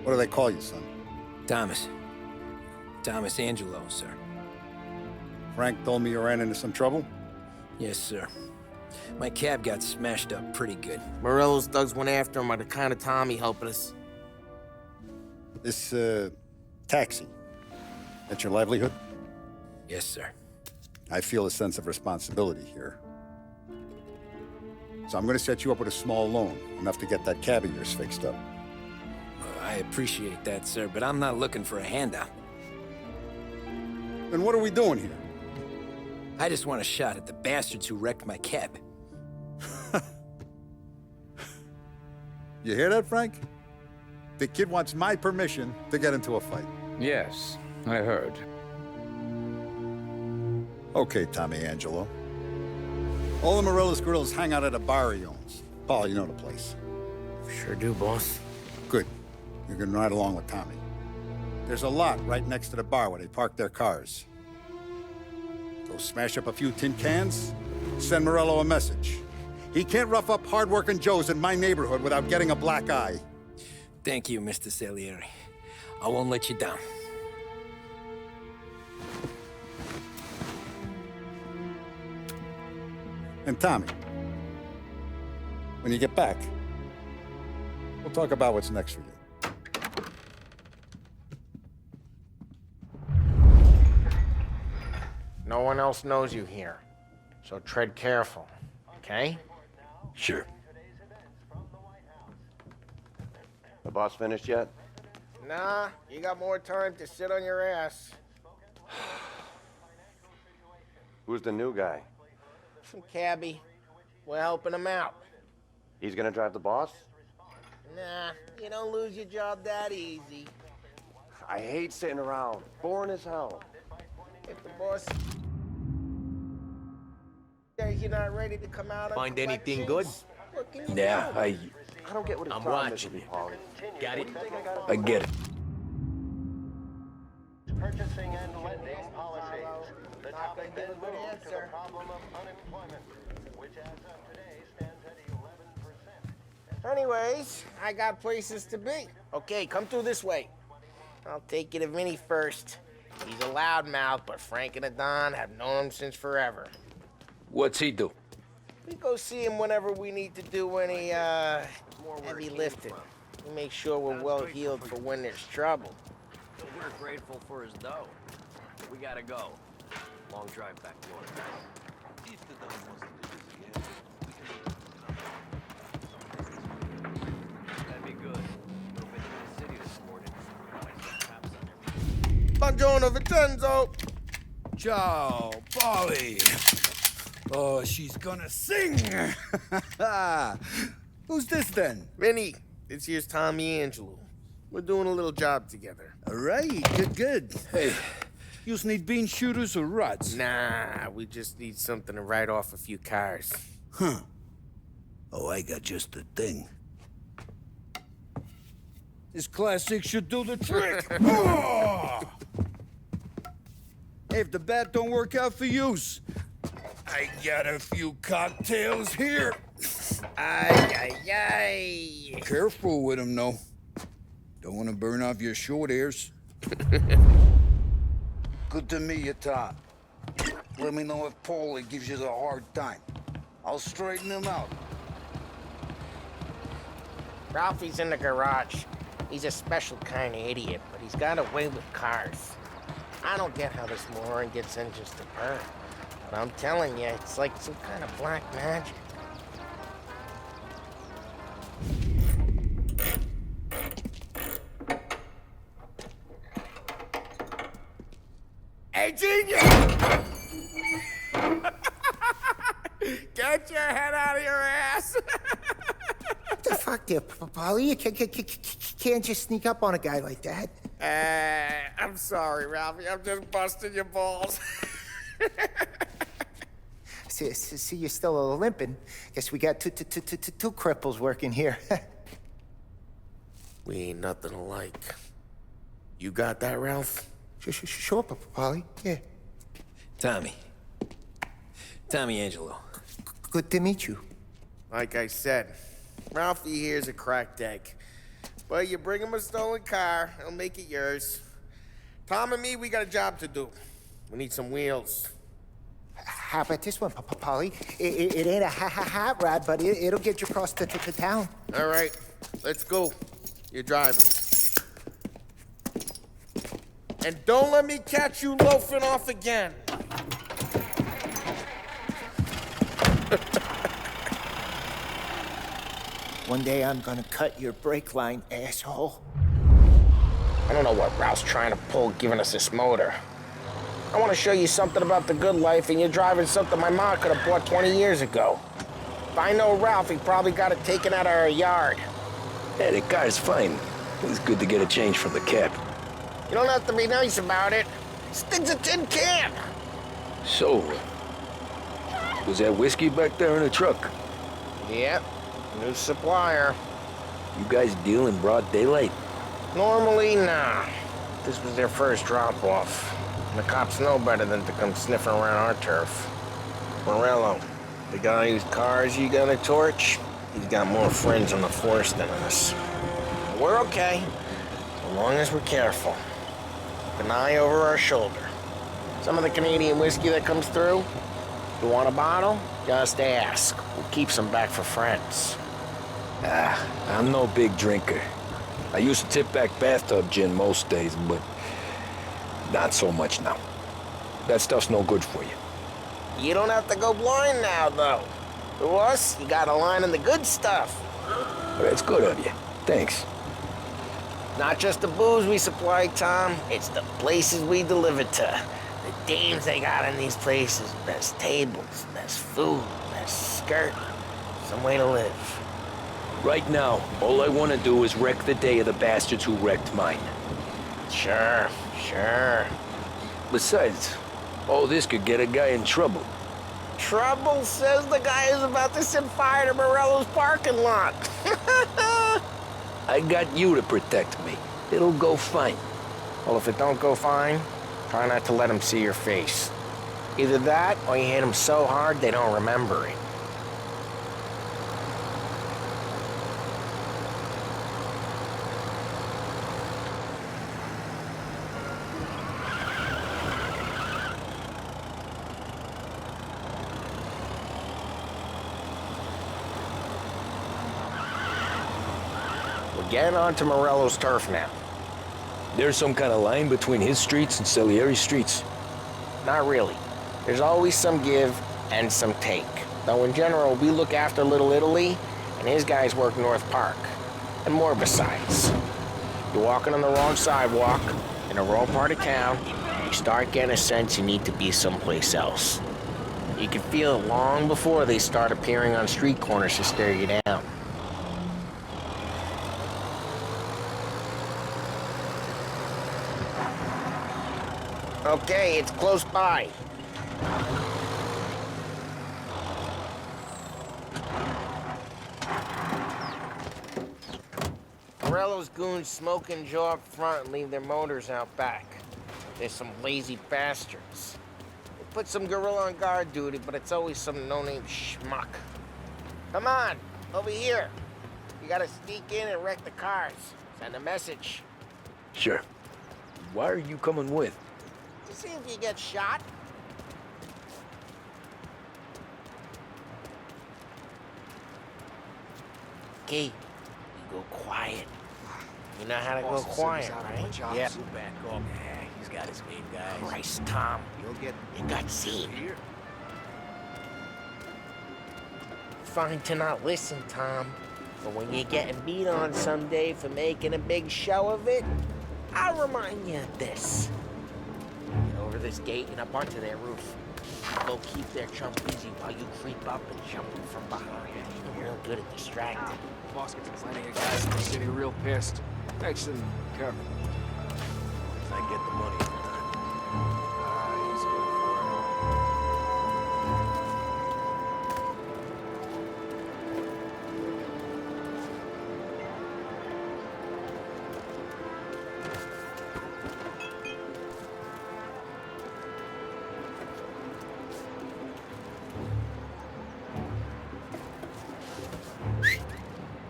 What do they call you, son? Thomas. Thomas Angelo, sir. Frank told me you ran into some trouble? Yes, sir. My cab got smashed up pretty good. Morello's thugs went after him by the kind of Tommy helping us. This, taxi, that's your livelihood? Yes, sir. I feel a sense of responsibility here. So I'm gonna set you up with a small loan, enough to get that cab of yours fixed up. I appreciate that, sir, but I'm not looking for a handout. Then what are we doing here? I just want a shot at the bastards who wrecked my cab. You hear that, Frank? The kid wants my permission to get into a fight. Yes, I heard. Okay, Tommy Angelo. All the Morello's girls hang out at a bar he owns. Paul, you know the place. Sure do, boss. Good. You can ride along with Tommy. There's a lot right next to the bar where they park their cars. Go smash up a few tin cans, send Morello a message. He can't rough up hard-working Joes in my neighborhood without getting a black eye. Thank you, Mr. Salieri. I won't let you down. And Tommy, when you get back, we'll talk about what's next for you. No one else knows you here, so tread careful, okay? Sure. The boss finished yet? Nah, you got more time to sit on your ass. Who's the new guy? Some cabbie. We're helping him out. He's gonna drive the boss? Nah, you don't lose your job that easy. I hate sitting around. Boring as hell. If the boss says you're not ready to come out on Find anything good? what can you Yeah, do? I don't get what his I'm problem is watching with you. Polly. Got it? I get it. Purchasing and lending policies. The Not topic gonna then give a good moved to the answer. problem of unemployment, which as of today stands at 11%. Anyways, I got places to be. Okay, come through this way. I'll take you to Vinny first. He's a loudmouth, but Frank and the Don have known him since forever. What's he do? We go see him whenever we need to do any, heavy lifting. We make sure we're well heeled for when there's trouble. We're grateful for his dough. We gotta go. Long drive back north. That'd be good. We've been in the city this morning. Buongiorno, Vincenzo! Ciao, Polly. Oh, she's gonna sing. Who's this then? Vinny, this here's Tommy Angelo. We're doing a little job together. All right, good. Hey, you need bean shooters or rods? Nah, we just need something to write off a few cars. Huh. Oh, I got just the thing. This classic should do the trick. Oh! Hey, if the bat don't work out for yous, I got a few cocktails here. Ay. Careful with them, though. Don't want to burn off your short hairs. Good to meet you, Tom. Let me know if Paulie gives you the hard time. I'll straighten him out. Ralphie's in the garage. He's a special kind of idiot, but he's got a way with cars. I don't get how this moron gets engines to burn. But I'm telling you, it's like some kind of black magic. Hey, genius! Get your head out of your ass! What the fuck there, Polly? You can't just sneak up on a guy like that. I'm sorry, Ralphie. I'm just busting your balls. See, you're still limping. Guess we got two cripples working here. We ain't nothing alike. You got that, Ralph? Sure, Polly. Yeah. Tommy Angelo. Good to meet you. Like I said, Ralphie here's a cracked egg. But you bring him a stolen car, he'll make it yours. Tom and me, we got a job to do. We need some wheels. How about this one, Polly? It ain't a hot rod, but it'll get you across to town. All right, let's go. You're driving. And don't let me catch you loafing off again. One day I'm gonna cut your brake line, asshole. I don't know what Ralph's trying to pull giving us this motor. I want to show you something about the good life, and you're driving something my mom could have bought 20 years ago. If I know Ralph, he probably got it taken out of our yard. Yeah, the car's fine. It's good to get a change from the cab. You don't have to be nice about it. This thing's a tin can. So, was that whiskey back there in the truck? Yep, new supplier. You guys deal in broad daylight? Normally, nah. This was their first drop-off. And the cops know better than to come sniffing around our turf. Morello, the guy whose cars you gonna torch, he's got more friends on the force than us. But we're okay, as long as we're careful. Keep an eye over our shoulder. Some of the Canadian whiskey that comes through, if you want a bottle, just ask. We'll keep some back for friends. I'm no big drinker. I used to tip back bathtub gin most days, but not so much now. That stuff's no good for you. You don't have to go blind now, though. To us, you got a line on the good stuff. But that's good of you. Thanks. Not just the booze we supply, Tom. It's the places we deliver to. The dames they got in these places. Best tables, best food, best skirt. Some way to live. Right now, all I want to do is wreck the day of the bastards who wrecked mine. Sure. Besides, all this could get a guy in trouble. Trouble, says the guy who's about to set fire to Morello's parking lot. I got you to protect me. It'll go fine. Well, if it don't go fine, try not to let them see your face. Either that, or you hit them so hard they don't remember it. We're getting onto Morello's turf now. There's some kind of line between his streets and Salieri's streets. Not really. There's always some give and some take. Though in general, we look after Little Italy, and his guys work North Park. And more besides. You're walking on the wrong sidewalk, in the wrong part of town, you start getting a sense you need to be someplace else. You can feel it long before they start appearing on street corners to stare you down. Okay, it's close by. Morello's goons smoke and jaw up front and leave their motors out back. There's some lazy bastards. They put some gorilla on guard duty, but it's always some no-name schmuck. Come on, over here. You gotta sneak in and wreck the cars. Send a message. Sure. Why are you coming with? To see if you get shot. Okay, you go quiet. You know how to go quiet, right? Yep. Back up. Yeah, he's got his main guys. Christ, Tom. You got seen. Here. Fine to not listen, Tom. But when you're getting beat on someday for making a big show of it, I'll remind you of this. Get over this gate and up onto their roof. Go keep their chump busy while you creep up and jump them from behind. You're real good at distracting. Boss gets plenty of guys in the city real pissed. Next and careful. If I get the money. He's good for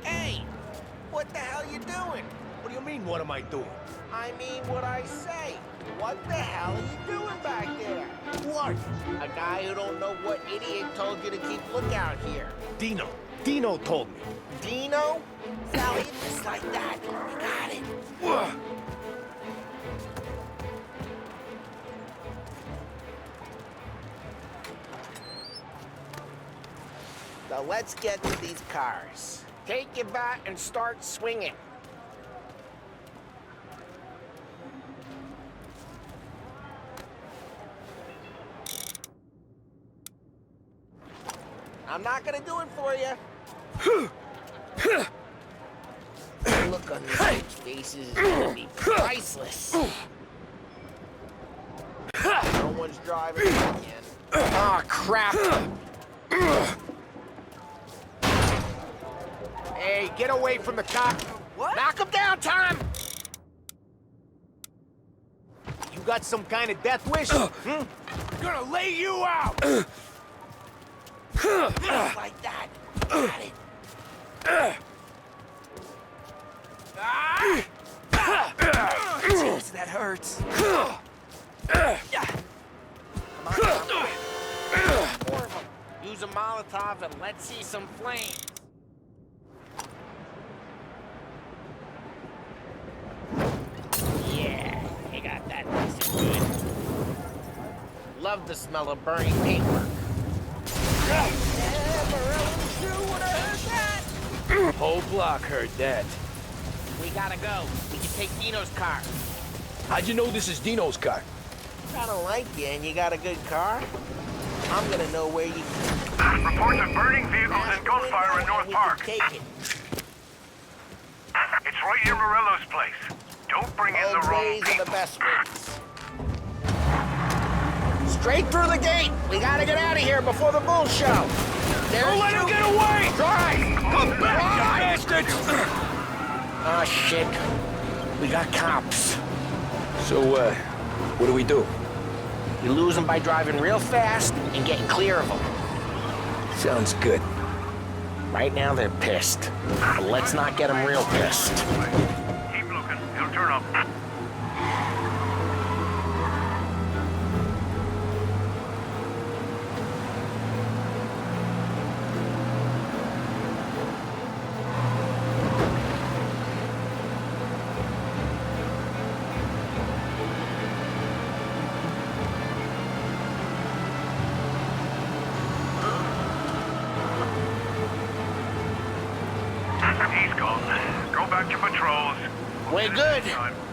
Hey! What the hell you doing? you mean, what am I doing? I mean what I say. What the hell are you doing back there? What? A guy who don't know what idiot told you to keep lookout here. Dino. Dino told me. Dino? Sally, it's just like that. You got it. So let's get to these cars. Take your bat and start swinging. I'm not gonna do it for you. The look on these kids' faces is gonna be priceless. No one's driving again. Ah, crap! Hey, get away from the cop! What? Knock him down, Tom! You got some kind of death wish? Gonna lay you out! Just like that. Got it. Jeez, that hurts. Come on, Tom. Four of them. Use a Molotov and let's see some flames. Yeah, you got that nice and good. Love the smell of burning paintwork. Whole block heard that. We gotta go. We can take Dino's car. How'd you know this is Dino's car? I don't like you and you got a good car. I'm gonna know where you Reports of burning vehicles and gunfire in North Park. take it. It's right near Morello's place. Don't bring in the Old wrong ways are people. the best ways. Straight through the gate. We gotta get out of here before the bull show. Don't let him get away! Drive! Come back, you bastards! Oh, shit. We got cops. So, what do we do? You lose them by driving real fast and getting clear of them. Sounds good. Right now, they're pissed. But let's not get them real pissed. Keep looking. He'll turn up. He's gone. Go back to patrols. We're good.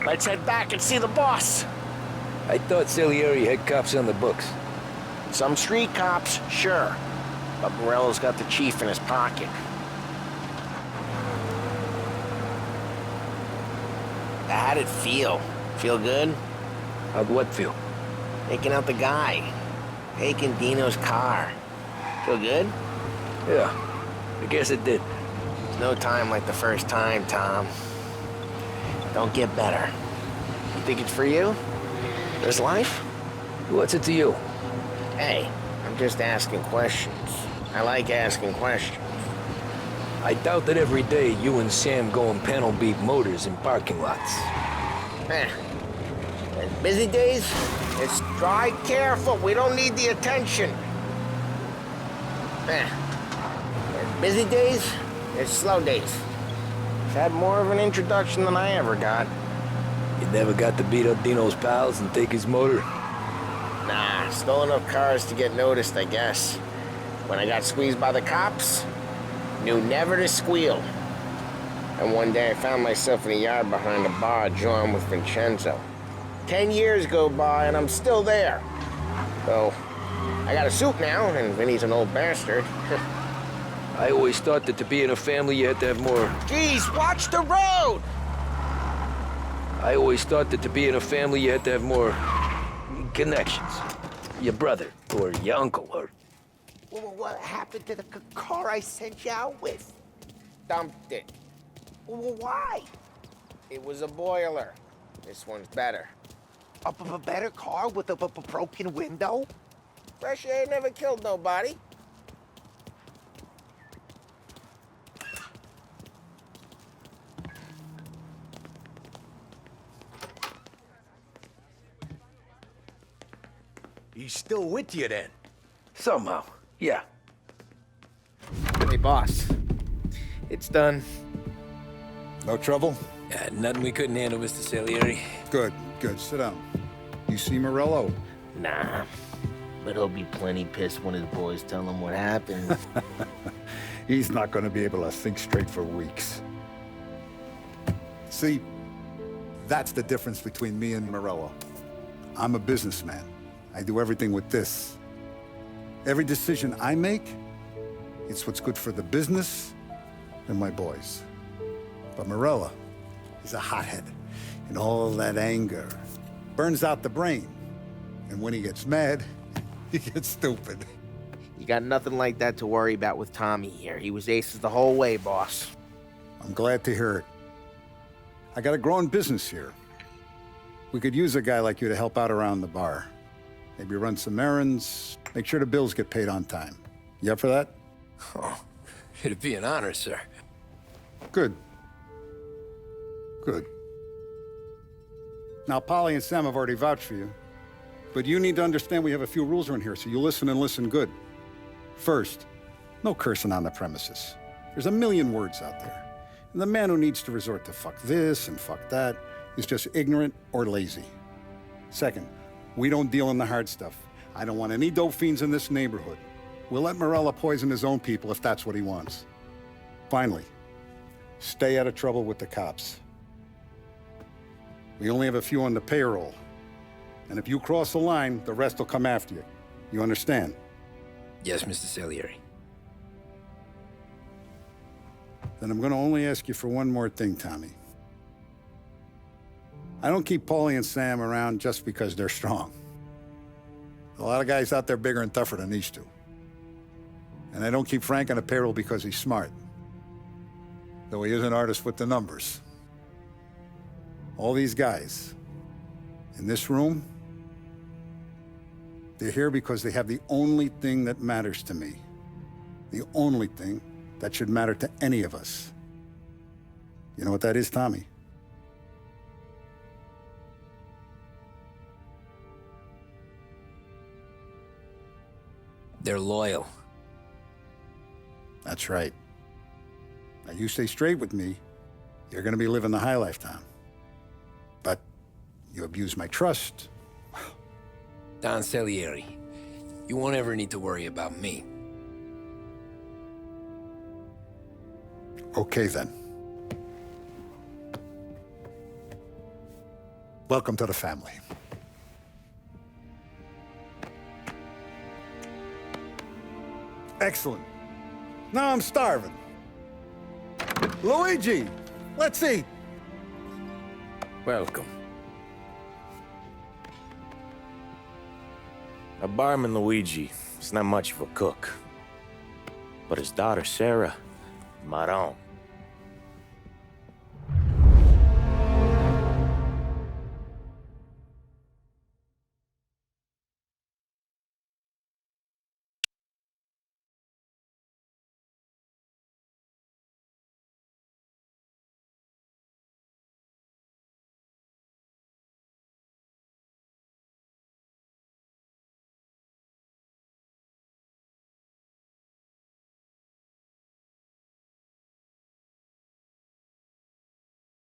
Let's head back and see the boss. I thought Salieri had cops on the books. Some street cops, sure. But Morello's got the chief in his pocket. How'd it feel? Feel good? How'd what feel? Taking out the guy. Taking Dino's car. Feel good? Yeah, I guess it did. There's no time like the first time, Tom. Don't get better. You think it's for you? This life? What's it to you? Hey, I'm just asking questions. I like asking questions. I doubt that every day you and Sam go and panel beat motors in parking lots. Eh. There's busy days, it's drive careful. We don't need the attention. Eh. There's busy days, there's slow days. It's had more of an introduction than I ever got. You never got to beat up Dino's pals and take his motor? Nah, stole enough cars to get noticed, I guess. When I got squeezed by the cops, knew never to squeal. And one day I found myself in a yard behind a bar drawn with Vincenzo. 10 years go by and I'm still there. So, I got a suit now, and Vinny's an old bastard. I always thought that to be in a family you had to have more... Jeez, watch the road! I always thought that to be in a family you had to have more... connections. Your brother, or your uncle, or... Well, what happened to the car I sent you out with? Dumped it. Well, why? It was a boiler. This one's better. A better car with a broken window? Fresh air never killed nobody. He's still with you then? Somehow, yeah. Hey, boss. It's done. No trouble? Nothing we couldn't handle, Mr. Salieri. Good, good. Sit down. You see Morello? Nah. But he'll be plenty pissed when his boys tell him what happened. He's not going to be able to think straight for weeks. See, that's the difference between me and Morello. I'm a businessman. I do everything with this. Every decision I make, it's what's good for the business and my boys. But Morello is a hothead, and all that anger burns out the brain. And when he gets mad, he gets stupid. You got nothing like that to worry about with Tommy here. He was aces the whole way, boss. I'm glad to hear it. I got a growing business here. We could use a guy like you to help out around the bar. Maybe run some errands, make sure the bills get paid on time. You up for that? Oh, it'd be an honor, sir. Good. Good. Now, Polly and Sam have already vouched for you. But you need to understand we have a few rules around here, so you listen and listen good. First, no cursing on the premises. There's a million words out there. And the man who needs to resort to fuck this and fuck that is just ignorant or lazy. Second, we don't deal in the hard stuff. I don't want any dope fiends in this neighborhood. We'll let Morello poison his own people if that's what he wants. Finally, stay out of trouble with the cops. We only have a few on the payroll. And if you cross the line, the rest will come after you. You understand? Yes, Mr. Salieri. Then I'm going to only ask you for one more thing, Tommy. I don't keep Paulie and Sam around just because they're strong. A lot of guys out there bigger and tougher than these two. And I don't keep Frank on a payroll because he's smart. Though he is an artist with the numbers. All these guys in this room, they're here because they have the only thing that matters to me. The only thing that should matter to any of us. You know what that is, Tommy? They're loyal. That's right. Now, you stay straight with me, you're gonna be living the high life, Tom. But you abuse my trust. Don Salieri, you won't ever need to worry about me. Okay, then. Welcome to the family. Excellent. Now I'm starving. Luigi, let's eat. Welcome. A barman Luigi is not much of a cook. But his daughter Sarah, Maron,